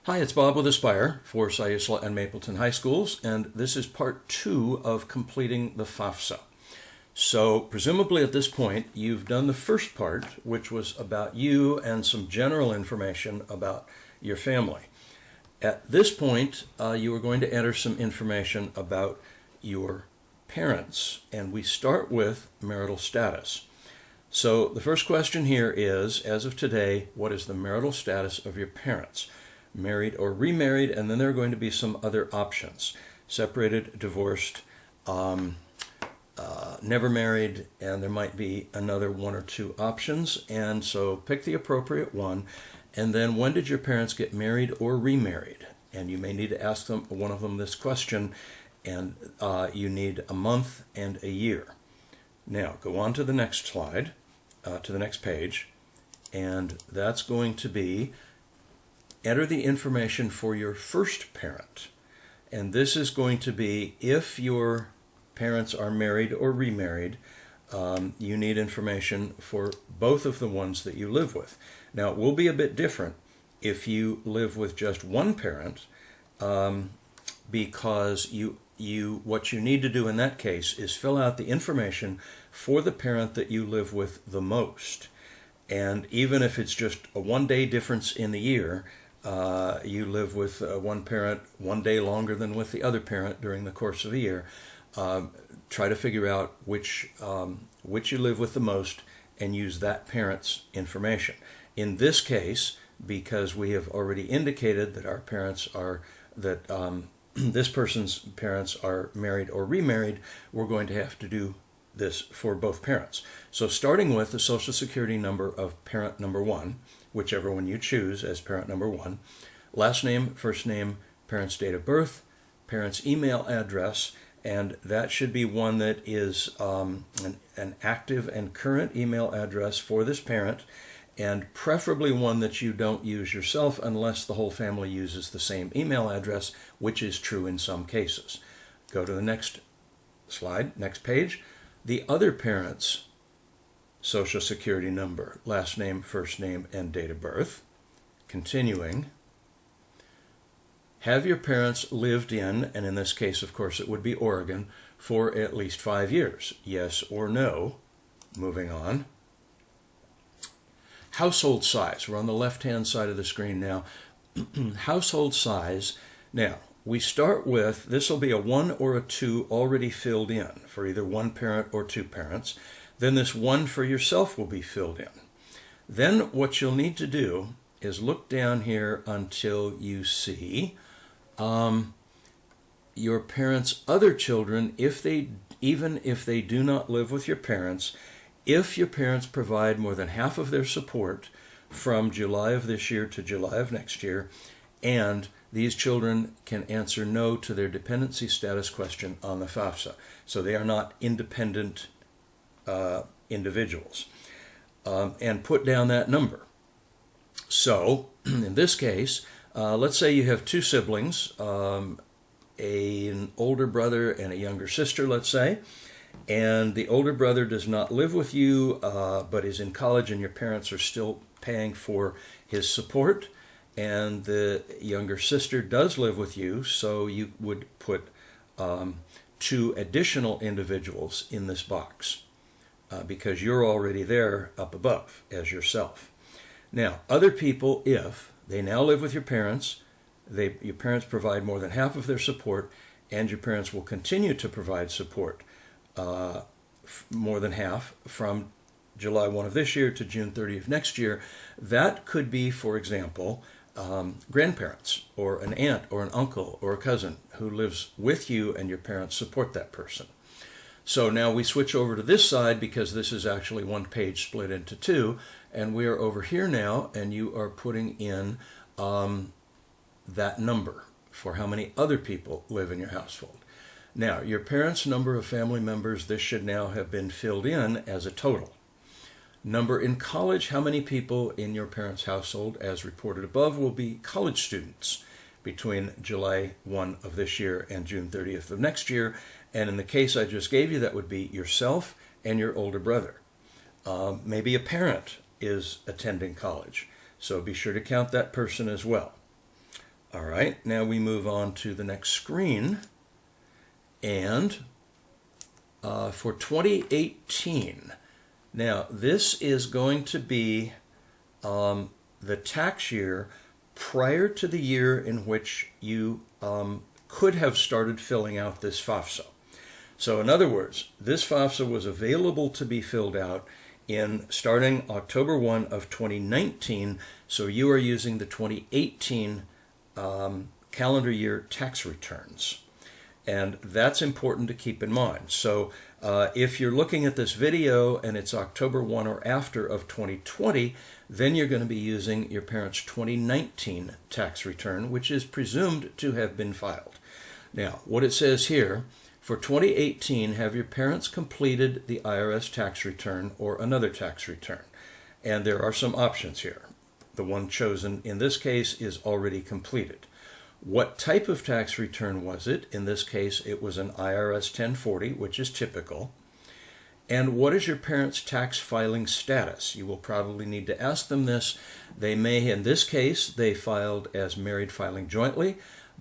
Hi, it's Bob with Aspire for Siuslaw and Mapleton High Schools, and this is part 2 of completing the Fafsa. So presumably at this point, you've done the first part, which was about you and some general information about your family. At this point, you are going to enter some information about your parents, and we start with marital status. So the first question here is, as of today, what is the marital status of your parents? Married or remarried, and then there are going to be some other options. Separated, divorced, never married, and there might be another one or two options. And so pick the appropriate one. And then when did your parents get married or remarried? And you may need to ask them one of them this question, and you need a month and a year. Now go on to the next slide, to the next page, and that's going to be enter the information for your first parent. And this is going to be if your parents are married or remarried, you need information for both of the ones that you live with. Now, it will be a bit different if you live with just one parent, because what you need to do in that case is fill out the information for the parent that you live with the most. And even if it's just a one-day difference in the year, you live with one parent one day longer than with the other parent during the course of a year, try to figure out which you live with the most and use that parent's information. In this case, because we have already indicated that our parents are, that this person's parents are married or remarried, we're going to have to do this for both parents. So starting with the Social Security number of parent number one, whichever one you choose as parent number one, last name, first name, parent's date of birth, parent's email address, and that should be one that is an active and current email address for this parent, and preferably one that you don't use yourself unless the whole family uses the same email address, which is true in some cases. Go to the next slide, next page. The other parent's Social Security number, last name, first name, and date of birth. Continuing. Have your parents lived in, and in this case, of course, it would be Oregon, for at least 5 years? Yes or no? Moving on. Household size. We're on the left-hand side of the screen now. Household size. Now, we start with, this will be a 1 or a 2 already filled in for either one parent or two parents. Then this 1 for yourself will be filled in. Then what you'll need to do is look down here until you see your parents' other children, even if they do not live with your parents, if your parents provide more than half of their support from July of this year to July of next year, and these children can answer no to their dependency status question on the Fafsa. So they are not independent individuals, and put down that number. So in this case, let's say you have two siblings, an older brother and a younger sister, let's say, and the older brother does not live with you, but is in college, and your parents are still paying for his support, and the younger sister does live with you, so you would put 2 additional individuals in this box, because you're already there up above as yourself. Now, other people, if they now live with your parents, your parents provide more than half of their support, and your parents will continue to provide support more than half from July 1 of this year to June 30 of next year. That could be, for example, grandparents or an aunt or an uncle or a cousin who lives with you, and your parents support that person. So now we switch over to this side, because this is actually one page split into 2, and we are over here now, and you are putting in that number for how many other people live in your household. Now, your parents' number of family members, this should now have been filled in as a total. Number in college, how many people in your parents' household, as reported above, will be college students between July 1 of this year and June 30th of next year. And in the case I just gave you, that would be yourself and your older brother. Maybe a parent is attending college, so be sure to count that person as well. All right, now we move on to the next screen. And for 2018, now this is going to be the tax year prior to the year in which you could have started filling out this Fafsa. So in other words, this Fafsa was available to be filled out in starting October 1 of 2019, so you are using the 2018 calendar year tax returns. And that's important to keep in mind. So if you're looking at this video and it's October 1 or after of 2020, then you're going to be using your parents' 2019 tax return, which is presumed to have been filed. Now, what it says here, for 2018, have your parents completed the IRS tax return or another tax return? And there are some options here. The one chosen in this case is already completed. What type of tax return was it? In this case, it was an IRS 1040, which is typical. And what is your parents' tax filing status? You will probably need to ask them this. They may, in this case, they filed as married filing jointly,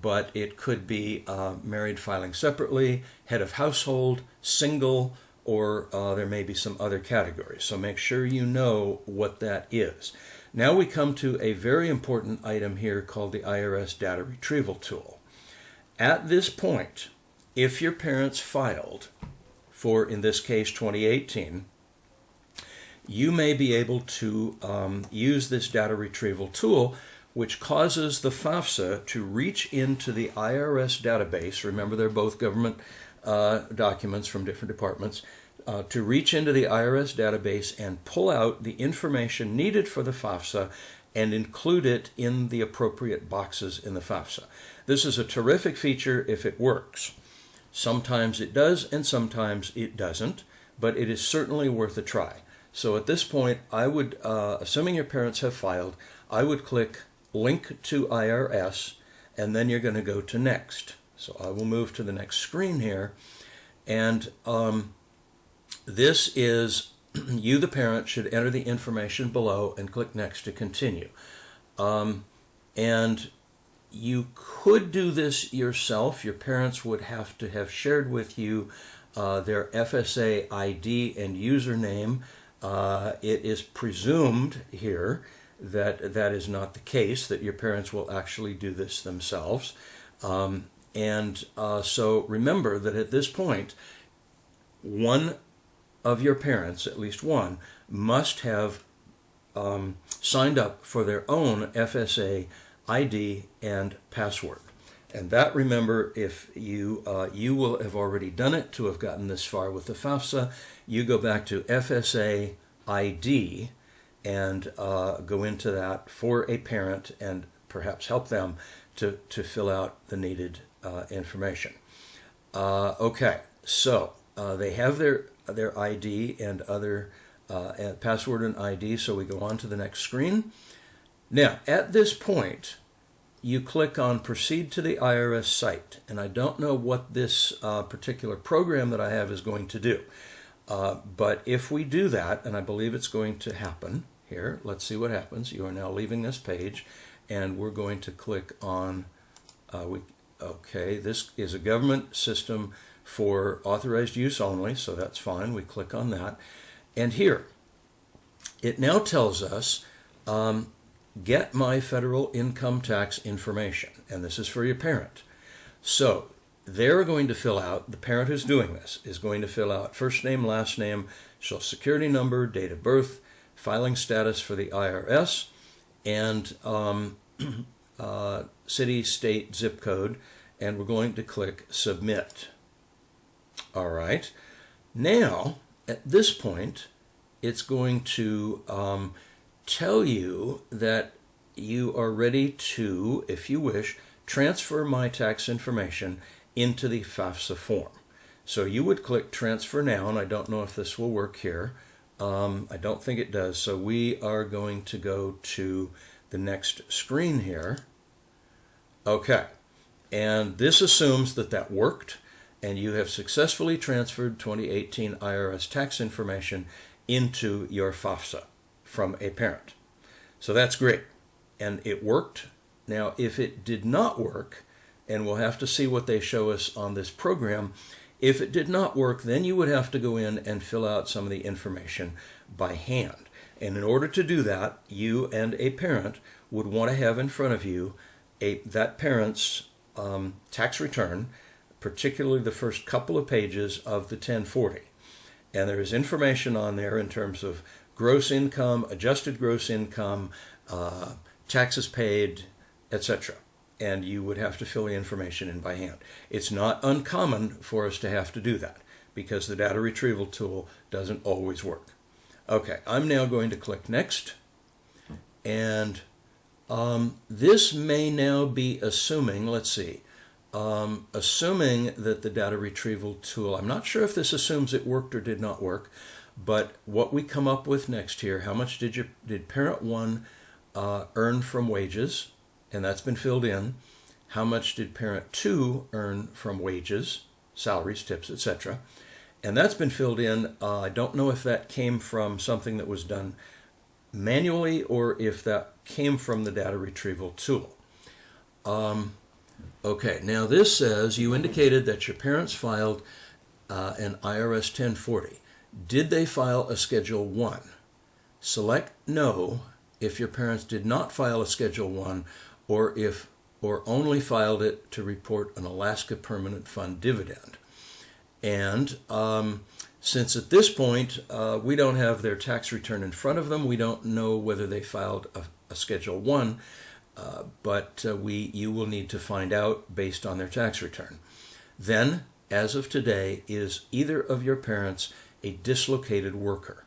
but it could be married filing separately, head of household, single, or there may be some other categories. So make sure you know what that is. Now we come to a very important item here called the IRS data retrieval tool. At this point, if your parents filed for, in this case, 2018, you may be able to use this data retrieval tool, which causes the Fafsa to reach into the IRS database. Remember, they're both government documents from different departments. To reach into the IRS database and pull out the information needed for the Fafsa and include it in the appropriate boxes in the Fafsa. This is a terrific feature if it works. Sometimes it does and sometimes it doesn't, but it is certainly worth a try. So at this point, I would, assuming your parents have filed, I would click Link to IRS, and then you're going to go to Next. So I will move to the next screen here, and this is, you, the parent, should enter the information below and click Next to continue. And you could do this yourself. Your parents would have to have shared with you their FSA ID and username. It is presumed here that that is not the case, that your parents will actually do this themselves. So remember that at this point, one of your parents, at least one, must have signed up for their own FSA ID and password. And that, remember, if you will have already done it to have gotten this far with the Fafsa, you go back to FSA ID and go into that for a parent and perhaps help them to fill out the needed information. Okay, so they have their ID and other password and ID, so we go on to the next screen. Now, at this point, you click on Proceed to the Irs Site, and I don't know what this particular program that I have is going to do. But if we do that, and I believe it's going to happen here, let's see what happens. You are now leaving this page, and we're going to click on, okay, this is a government system for authorized use only, so that's fine. We click on that. And here, it now tells us, get my federal income tax information, and this is for your parent. So they're going to fill out, the parent who's doing this is going to fill out first name, last name, social security number, date of birth, filing status for the IRS, and city, state, zip code, and we're going to click Submit. All right. Now, at this point, it's going to tell you that you are ready to, if you wish, transfer my tax information into the Fafsa form. So you would click Transfer Now, and I don't know if this will work here. I don't think it does. So we are going to go to the next screen here. Okay. And this assumes that that worked, and you have successfully transferred 2018 IRS tax information into your Fafsa from a parent. So that's great. And it worked, Now, if it did not work, and we'll have to see what they show us on this program, if it did not work, then you would have to go in and fill out some of the information by hand. And in order to do that, you and a parent would want to have in front of you that parent's tax return, particularly the first couple of pages of the 1040. And there is information on there in terms of gross income, adjusted gross income, taxes paid, etc. And you would have to fill the information in by hand. It's not uncommon for us to have to do that because the data retrieval tool doesn't always work. Okay, I'm now going to click Next. And this may now be assuming, let's see, assuming that the data retrieval tool, I'm not sure if this assumes it worked or did not work, but what we come up with next here, how much did parent 1 earn from wages? And that's been filled in. How much did parent 2 earn from wages, salaries, tips, etc.? And that's been filled in. I don't know if that came from something that was done manually or if that came from the data retrieval tool. Okay, now this says you indicated that your parents filed an IRS 1040. Did they file a Schedule 1? Select No if your parents did not file a Schedule 1 or only filed it to report an Alaska Permanent Fund dividend. And since at this point we don't have their tax return in front of them, we don't know whether they filed a Schedule 1, but you will need to find out based on their tax return. Then, as of today, is either of your parents a dislocated worker?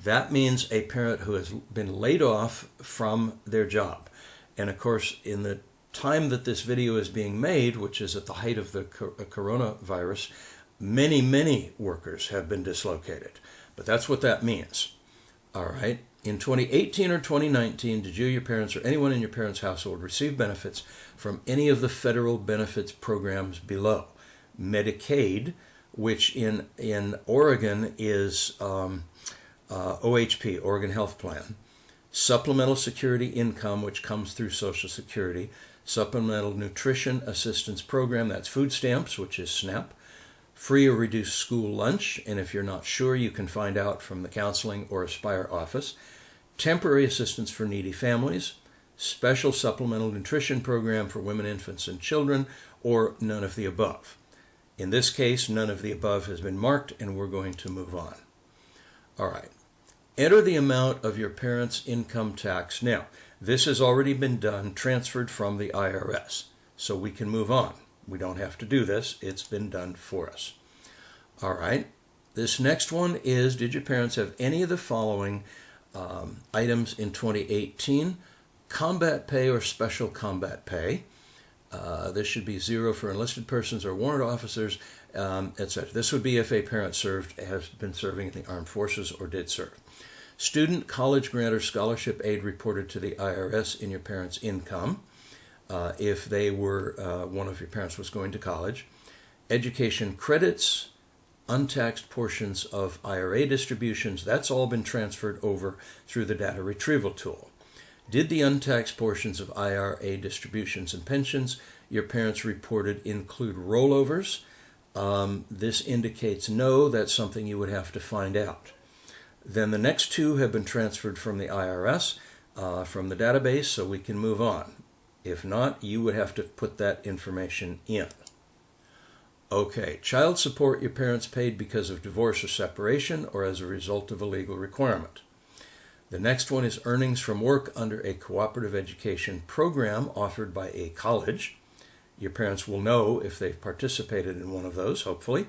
That means a parent who has been laid off from their job. And of course, in the time that this video is being made, which is at the height of the coronavirus, many, many workers have been dislocated. But that's what that means. All right. In 2018 or 2019, did you, your parents, or anyone in your parents' household receive benefits from any of the federal benefits programs below? Medicaid, which in Oregon is OHP, Oregon Health Plan. Supplemental Security Income, which comes through Social Security. Supplemental Nutrition Assistance Program, that's food stamps, which is SNAP. Free or reduced school lunch, and if you're not sure, you can find out from the Counseling or Aspire office. Temporary assistance for needy families. Special Supplemental Nutrition Program for women, infants, and children, or none of the above. In this case, none of the above has been marked, and we're going to move on. All right. Enter the amount of your parents' income tax. Now, this has already been done, transferred from the IRS, so we can move on. We don't have to do this. It's been done for us. All right. This next one is, did your parents have any of the following items in 2018? Combat pay or special combat pay. This should be 0 for enlisted persons or warrant officers, etc. This would be if a parent has been serving in the armed forces or did serve. Student, college grant, or scholarship aid reported to the IRS in your parents' income. If they were, one of your parents was going to college. Education credits, untaxed portions of IRA distributions, that's all been transferred over through the data retrieval tool. Did the untaxed portions of IRA distributions and pensions your parents reported include rollovers? This indicates no. That's something you would have to find out. Then the next two have been transferred from the IRS, from the database, so we can move on. If not, you would have to put that information in. Okay, child support your parents paid because of divorce or separation or as a result of a legal requirement. The next one is earnings from work under a cooperative education program offered by a college. Your parents will know if they've participated in one of those, hopefully.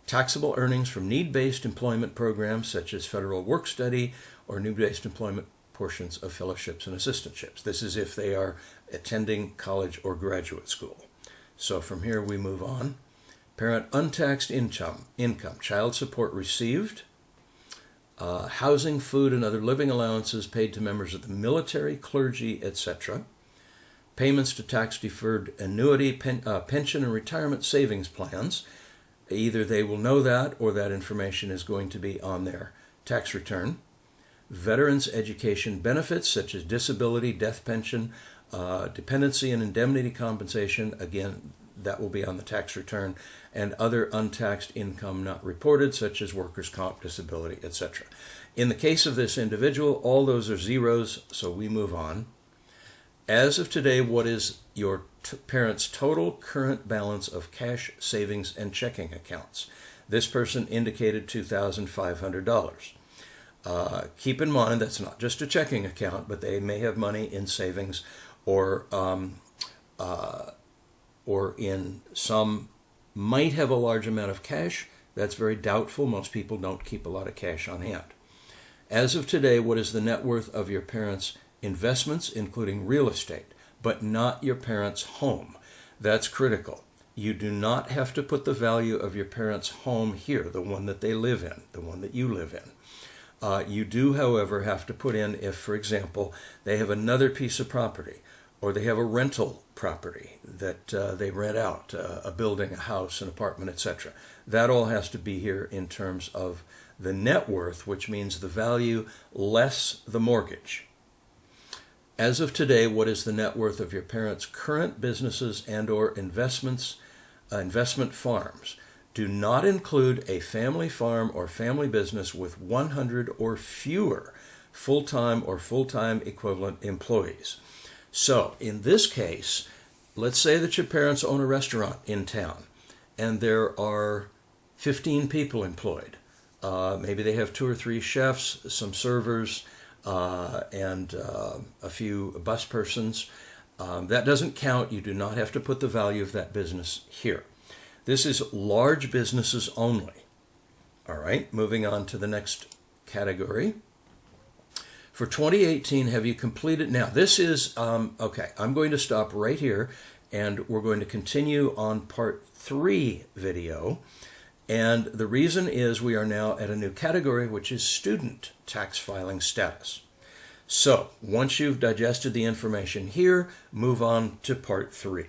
Taxable earnings from need-based employment programs such as federal work study or need-based employment portions of fellowships and assistantships. This is if they are attending college or graduate school. So from here we move on. Parent untaxed income, child support received, housing, food, and other living allowances paid to members of the military, clergy, etc. Payments to tax-deferred annuity, pension, and retirement savings plans. Either they will know that or that information is going to be on their tax return. Veterans education benefits such as disability, death pension, Dependency and indemnity compensation, again, that will be on the tax return, and other untaxed income not reported, such as workers' comp, disability, etc. In the case of this individual, all those are zeros, so we move on. As of today, what is your parents' total current balance of cash, savings, and checking accounts? This person indicated $2,500. Keep in mind that's not just a checking account, but they may have money in savings or in some might have a large amount of cash. That's very doubtful. Most people don't keep a lot of cash on hand. As of today, what is the net worth of your parents' investments, including real estate, but not your parents' home? That's critical. You do not have to put the value of your parents' home here, the one that they live in, the one that you live in. You do, however, have to put in if, for example, they have another piece of property, or they have a rental property that they rent out, a building, a house, an apartment, etc. That all has to be here in terms of the net worth, which means the value less the mortgage. As of today, what is the net worth of your parents' current businesses and or investment farms? Do not include a family farm or family business with 100 or fewer full-time or full-time equivalent employees. So, in this case, let's say that your parents own a restaurant in town and there are 15 people employed. Maybe they have 2 or 3 chefs, some servers, and a few bus persons. That doesn't count. You do not have to put the value of that business here. This is large businesses only. All right, moving on to the next category. For 2018, have you completed? Now, this is, okay, I'm going to stop right here, and we're going to continue on part 3 video. And the reason is we are now at a new category, which is student tax filing status. So, once you've digested the information here, move on to part 3.